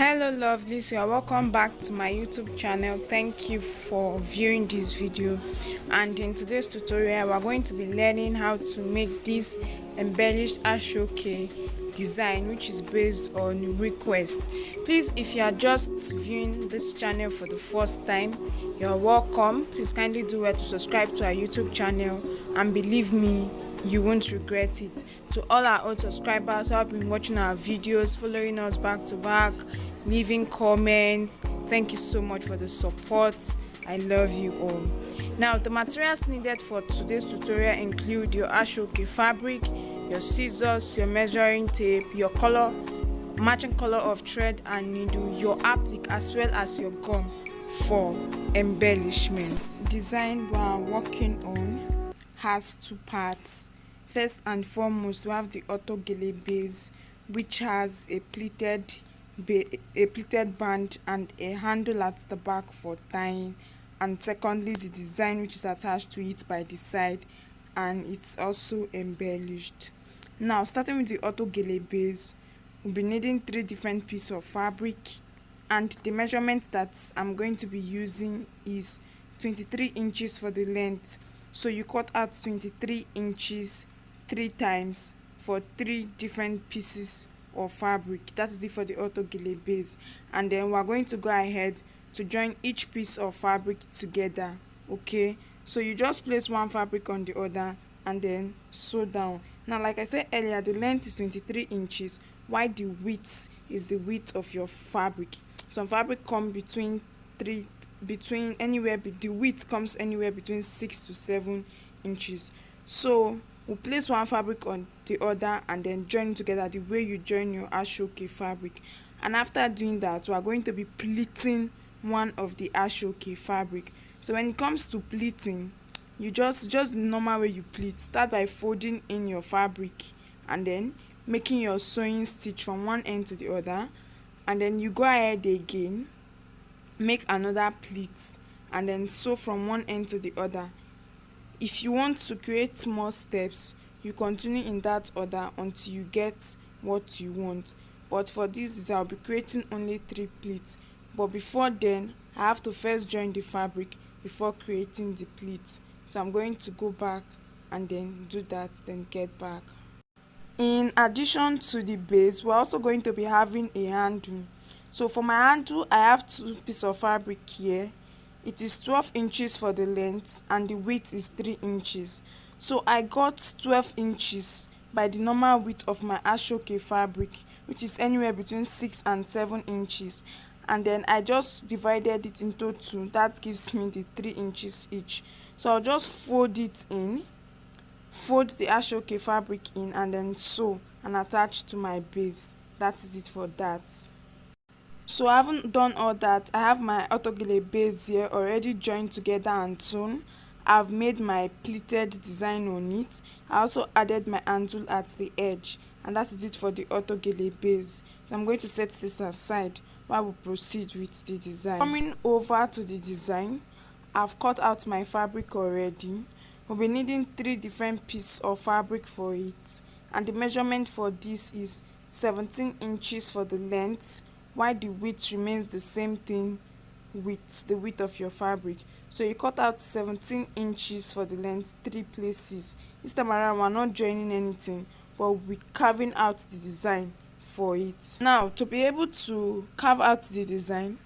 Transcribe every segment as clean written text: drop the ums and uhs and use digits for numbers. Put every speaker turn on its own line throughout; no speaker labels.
Hello lovelies, you are welcome back to my YouTube channel. Thank you for viewing this video, and in today's tutorial we are going to be learning how to make this embellished Asooke design, which is based on request. Please, if you are just viewing this channel for the first time, you're welcome. Please kindly do well to subscribe to our YouTube channel, and believe me, you won't regret it. To all our old subscribers who have been watching our videos, following us back to back, leaving comments, thank you so much for the support. I love you all. Now, the materials needed for today's tutorial include your Asooke fabric, your scissors, your measuring tape, your color, matching color of thread and needle, your applique, as well as your gum for embellishment. Design we are working on has two parts. First and foremost, we have the gilly base, which has a pleated band and a handle at the back for tying, and secondly the design which is attached to it by the side, and it's also embellished. Now, starting with the gilly base, we'll be needing 3 different pieces of fabric, and the measurement that I'm going to be using is 23 inches for the length. So you cut out 23 inches 3 times for 3 different pieces of fabric. That is it for the gilly base. And then we're going to go ahead to join each piece of fabric together. Okay, so you just place one fabric on the other and then sew down. Now, like I said earlier, the length is 23 inches, while the width is the width of your fabric. Some fabric come the width comes anywhere between 6 to 7 inches. So we'll place one fabric on the other and then join together the way you join your Asooke fabric. And after doing that, we are going to be pleating one of the Asooke fabric. So when it comes to pleating, you just the normal way you pleat. Start by folding in your fabric and then making your sewing stitch from one end to the other, and then you go ahead again, make another pleat and then sew from one end to the other. If you want to create more steps, you continue in that order until you get what you want. But for this, I'll be creating only 3 pleats. But before then, I have to first join the fabric before creating the pleat. So I'm going to go back and then do that, then get back. In addition to the base, we're also going to be having a handle. So for my handle, I have 2 pieces of fabric here. It is 12 inches for the length and the width is 3 inches. So I got 12 inches by the normal width of my Asooke fabric, which is anywhere between 6 and 7 inches. And then I just divided it into 2. That gives me the 3 inches each. So I'll just fold the Asooke fabric in and then sew and attach to my base. That is it for that. So I haven't done all that. I have my gilly base here already joined together and sewn. I've made my pleated design on it. I also added my handle at the edge, and that is it for the gilly base. So I'm going to set this aside while we proceed with the design. Coming over to the design, I've cut out my fabric already. We'll be needing 3 different pieces of fabric for it, and the measurement for this is 17 inches for the length, while the width remains the same thing with the width of your fabric. So you cut out 17 inches for the length 3 places. This time around, we're not joining anything, but we're carving out the design for it. Now, to be able to carve out the design,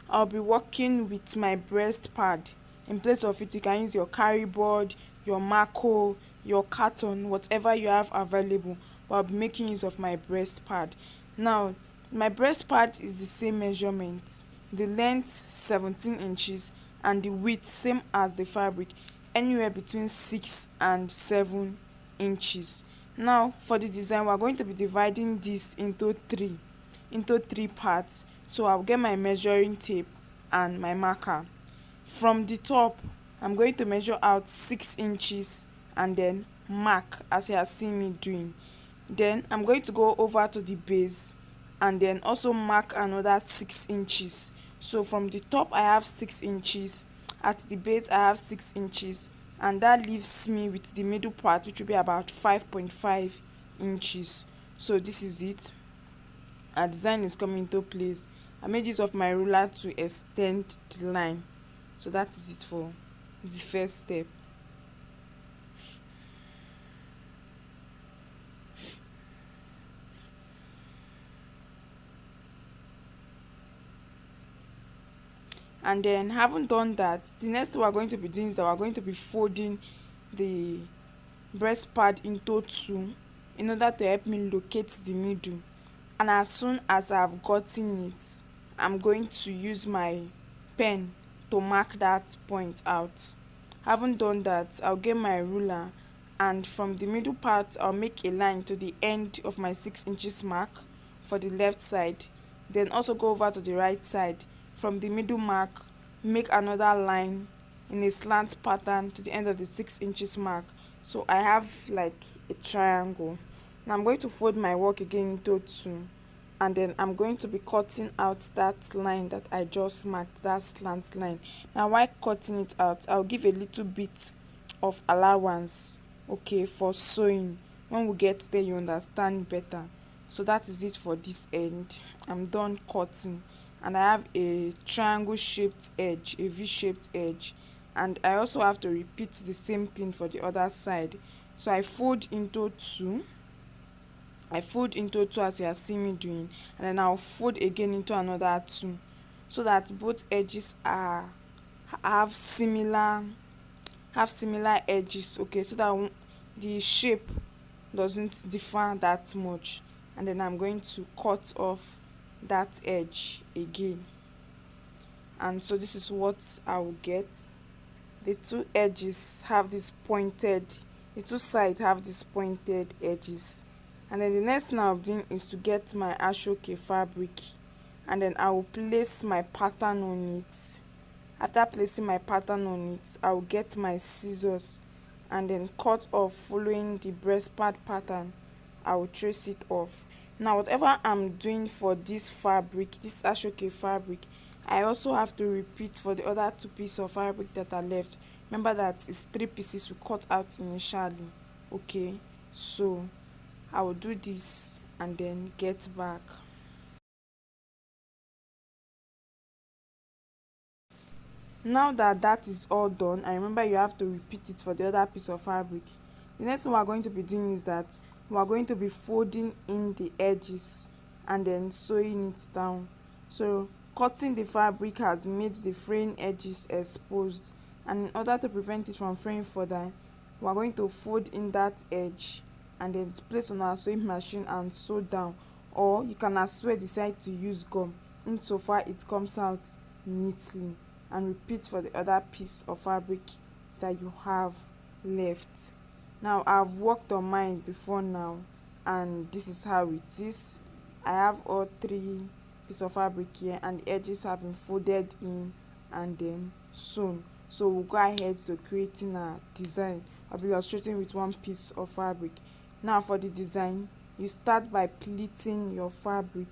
I'll be working with my breast pad. In place of it, you can use your carry board, your marco, your carton, whatever you have available, but I'll be making use of my breast pad. Now, my breast pad is the same measurement, the length 17 inches and the width same as the fabric, anywhere between 6 and 7 inches. Now, for the design, we're going to be dividing this into 3 parts. So I'll get my measuring tape and my marker. From the top, I'm going to measure out 6 inches and then mark as you have seen me doing. Then I'm going to go over to the base and then also mark another 6 inches. So from the top, I have 6 inches, at the base I have 6 inches, and that leaves me with the middle part, which will be about 5.5 inches. So this is it. Our design is coming into place. I made use of my ruler to extend the line. So that is it for the first step. And then having done that, the next thing we're going to be doing is that we're going to be folding the breast pad into two in order to help me locate the middle. And as soon as I've gotten it, I'm going to use my pen to mark that point out. Having done that, I'll get my ruler, and from the middle part I'll make a line to the end of my 6 inches mark for the left side. Then also go over to the right side, from the middle mark make another line in a slant pattern to the end of the 6 inches mark. So I have like a triangle. Now I'm going to fold my work again into two, and then I'm going to be cutting out that line that I just marked, that slant line. Now while cutting it out, I'll give a little bit of allowance, okay, for sewing. When we get there, you understand better. So that is it for this end. I'm done cutting, and I have a triangle shaped edge, a v-shaped edge, and I also have to repeat the same thing for the other side. So I fold into two, as you are seeing me doing, and then I'll fold again into another two, so that both edges are have similar edges, okay, so that the shape doesn't differ that much. And then I'm going to cut off that edge again, and so this is what I will get. The two edges have this pointed, the two sides have these pointed edges. And then the next thing I'll be doing is to get my Asooke fabric, and then I will place my pattern on it. After placing my pattern on it, I will get my scissors and then cut off following the breast pad pattern. I will trace it off. Now whatever I'm doing for this fabric, this Asooke fabric, I also have to repeat for the other two pieces of fabric that are left. Remember that it's 3 pieces we cut out initially, okay? So I will do this and then get back. Now that that is all done, and remember you have to repeat it for the other piece of fabric, the next thing we are going to be doing is that we are going to be folding in the edges and then sewing it down. So cutting the fabric has made the fraying edges exposed, and in order to prevent it from fraying further, we are going to fold in that edge and then place on our sewing machine and sew down, or you can as well decide to use gum insofar it comes out neatly. And repeat for the other piece of fabric that you have left. Now I've worked on mine before now, and this is how it is. I have all 3 pieces of fabric here, and the edges have been folded in and then sewn. So we'll go ahead to creating a design. I'll be illustrating with 1 piece of fabric. Now for the design, you start by pleating your fabric.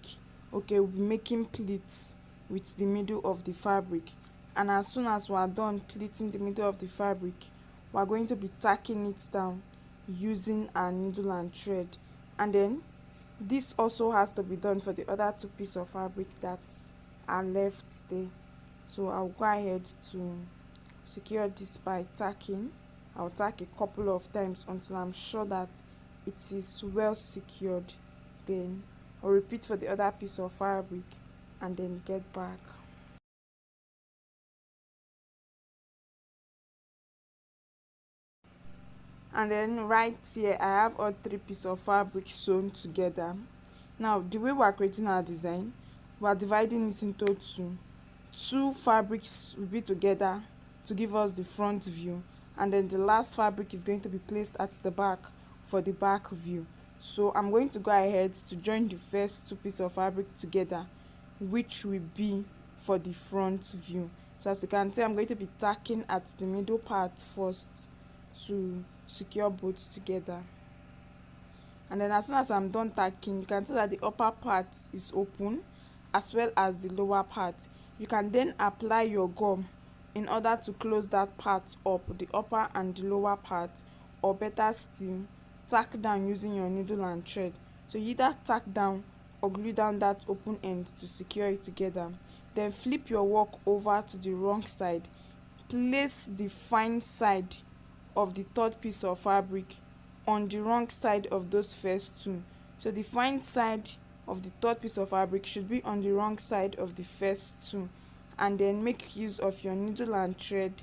Okay, we'll be making pleats with the middle of the fabric. And as soon as we are done pleating the middle of the fabric, we are going to be tacking it down using our needle and thread. And then this also has to be done for the other 2 pieces of fabric that are left there. So I'll go ahead to secure this by tacking. I'll tack a couple of times until I'm sure that it is well secured. Then I'll repeat for the other piece of fabric and then get back. And then right here I have all 3 pieces of fabric sewn together. Now the way we are creating our design, we are dividing it into two fabrics will be together to give us the front view, and then the last fabric is going to be placed at the back for the back view. So I'm going to go ahead to join the first 2 pieces of fabric together, which will be for the front view. So as you can see, I'm going to be tacking at the middle part first to secure both together. And then as soon as I'm done tacking, you can see that the upper part is open as well as the lower part. You can then apply your gum in order to close that part up, the upper and the lower part, or better still, tack down using your needle and thread. So you either tack down or glue down that open end to secure it together. Then flip your work over to the wrong side. Place the fine side of the third piece of fabric on the wrong side of those first two. So the fine side of the third piece of fabric should be on the wrong side of the first two, and then make use of your needle and thread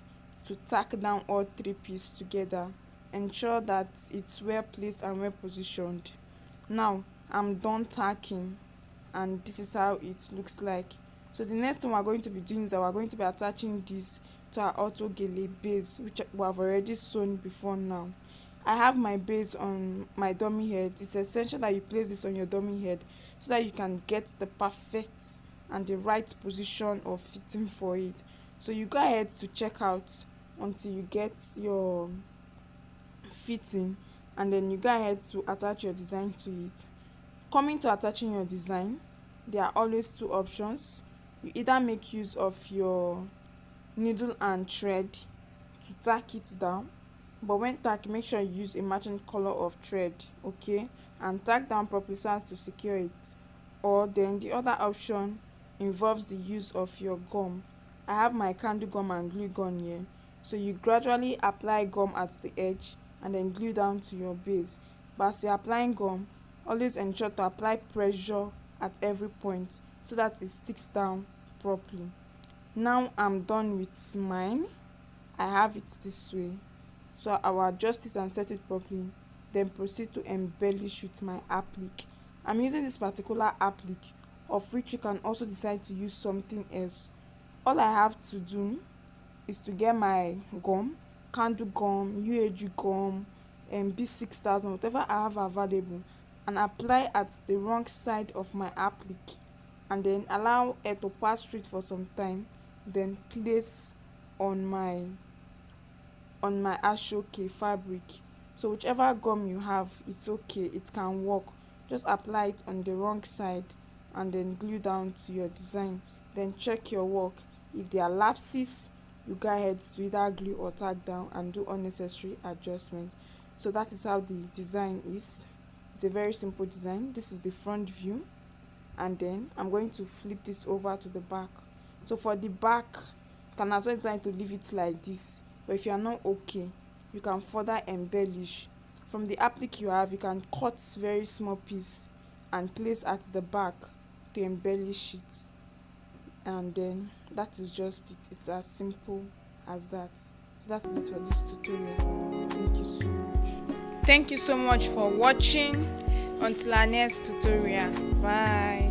to tack down all three pieces together. Ensure that it's well placed and well positioned. Now I'm done tacking, and this is how it looks like. So the next thing we're going to be doing is that we're going to be attaching this to our auto gilly base, which we have already sewn before. Now I have my base on my dummy head. It's essential that you place this on your dummy head so that you can get the perfect and the right position of fitting for it. So you go ahead to check out until you get your fitting, and then you go ahead to attach your design to it. Coming to attaching your design, there are always two options. You either make use of your needle and thread to tack it down, but when tack, make sure you use a matching color of thread, okay, and tack down properly so as to secure it. Or then the other option involves the use of your gum. I have my candle gum and glue gun here. So you gradually apply gum at the edge and then glue down to your base. But as you're applying gum, always ensure to apply pressure at every point so that it sticks down properly. Now I'm done with mine. I have it this way. So I will adjust it and set it properly, then proceed to embellish with my applique. I'm using this particular applique, of which you can also decide to use something else. All I have to do is to get my gum, candle gum, UAG gum, and B6000, whatever I have available, and apply at the wrong side of my applique, and then allow air to pass through it for some time, then place on my Asooke fabric. So whichever gum you have, it's okay, it can work. Just apply it on the wrong side and then glue down to your design. Then check your work. If there are lapses, you go ahead to either glue or tack down and do unnecessary adjustments. So that is how the design is. It's a very simple design. This is the front view, and then I'm going to flip this over to the back. So for the back, you can as well decide to leave it like this, but if you are not okay, you can further embellish. From the applique you have, you can cut very small piece and place at the back to embellish it, and then that is just it. It's as simple as that. So that is it for this tutorial. Thank you so much. Thank you so much for watching. Until our next tutorial. Bye.